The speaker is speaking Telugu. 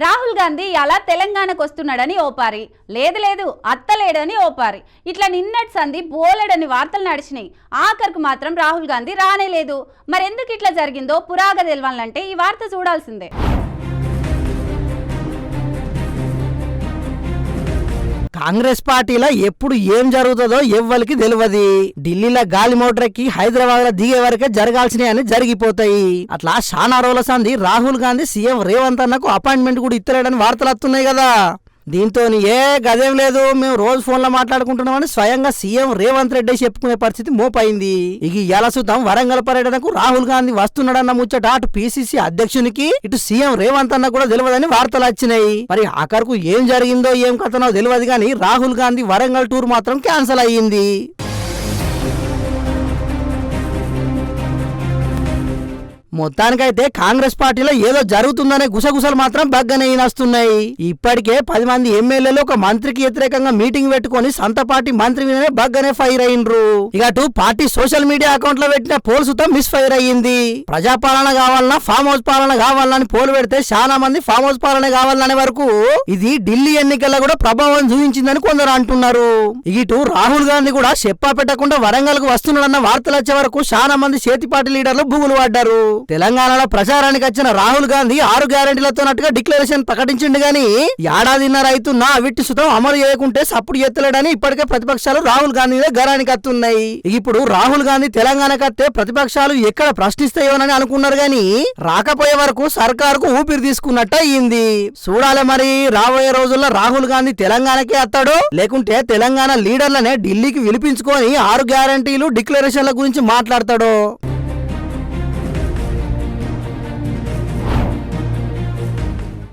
రాహుల్ గాంధీ అలా తెలంగాణకు వస్తున్నాడని ఓపారి, లేదు లేదు అత్తలేడని ఓపారి, ఇట్లా నిన్నటి సంధి బోలెడని వార్తలు నడిచినాయి. ఆఖరికి మాత్రం రాహుల్ గాంధీ రానే లేదు. మరెందుకు ఇట్లా జరిగిందో పురాగా తెలవాలంటే ఈ వార్త చూడాల్సిందే. కాంగ్రెస్ పార్టీలో ఎప్పుడు ఏం జరుగుతుందో ఎవ్వరికి తెలియదు. ఢిల్లీలో గాలి మోటార్ ఎక్కి హైదరాబాద్ లో దిగే వరకే జరగాల్సినవి జరిగిపోతాయి. అట్లా శానా రోజుల సంది రాహుల్ గాంధీ సీఎం రేవంత్ అన్నకు అపాయింట్మెంట్ కూడా ఇస్తలేడని వార్తలు వస్తున్నాయి కదా. దీంతో గదేం లేదు, మేము రోజు ఫోన్ లో మాట్లాడుకుంటున్నామని స్వయంగా సీఎం రేవంత్ రెడ్డి చెప్పుకునే పరిస్థితి మోపైంది. ఇక ఎలా సుతం వరంగల్ పర్యటనకు రాహుల్ గాంధీ వస్తున్నాడన్న ముచ్చట అటు పిసిసి అధ్యక్షునికి ఇటు సీఎం రేవంత్ అన్న కూడా తెలియదని వార్తలు వచ్చినాయి. మరి ఆఖరుకు ఏం జరిగిందో ఏం కథనో తెలియదు కానీ రాహుల్ గాంధీ వరంగల్ టూర్ మాత్రం క్యాన్సిల్ అయ్యింది. మొత్తానికైతే కాంగ్రెస్ పార్టీలో ఏదో జరుగుతుందనే గుసగుసలు మాత్రం బగ్గనే వస్తున్నాయి. ఇప్పటికే 10 మంది ఎమ్మెల్యేలు ఒక మంత్రికి వ్యతిరేకంగా మీటింగ్ పెట్టుకుని సొంత పార్టీ మంత్రి మీదనే బగ్గనే ఫైర్ అయ్యిండ్రు. ఇక అటు పార్టీ సోషల్ మీడియా అకౌంట్ లో పెట్టిన పోల్స్ తో మిస్ ఫైర్ అయ్యింది. ప్రజాపాలన కావాలన్నా ఫామ్ హౌస్ పాలన కావాలని పోలు పెడితే చాలా మంది ఫామ్ హౌస్ పాలన కావాలనే వరకు ఇది ఢిల్లీ ఎన్నికల్లో కూడా ప్రభావం చూపించిందని కొందరు అంటున్నారు. ఇటు రాహుల్ గాంధీ కూడా చెప్పా పెట్టకుండా వరంగల్ కు వస్తున్నాడన్న వార్తలు వచ్చే వరకు చాలా మంది చేతి పార్టీ లీడర్లు బుగులు పడ్డారు. తెలంగాణలో ప్రచారానికి వచ్చిన రాహుల్ గాంధీ 6 గ్యారెంటీలతోనట్టుగా డిక్లరేషన్ ప్రకటించిండు గాని ఏడాదిన్నర అవుతున్నా విట్టి సుతం అమలు చేయకుంటే సప్పుడు ఎత్తలేడని ఇప్పటికే ప్రతిపక్షాలు రాహుల్ గాంధీ గరానికి వస్తున్నాయి. ఇప్పుడు రాహుల్ గాంధీ తెలంగాణకు వస్తే ప్రతిపక్షాలు ఎక్కడ ప్రశ్నిస్తాయోనని అనుకున్నారు గాని రాకపోయే వరకు సర్కారుకు ఊపిరి తీసుకున్నట్టు అయ్యింది. చూడాలి మరి రాబోయే రోజుల్లో రాహుల్ గాంధీ తెలంగాణకే వస్తాడో లేకుంటే తెలంగాణ లీడర్లనే ఢిల్లీకి పిలిపించుకొని 6 గ్యారెంటీలు డిక్లరేషన్ల గురించి మాట్లాడతాడో.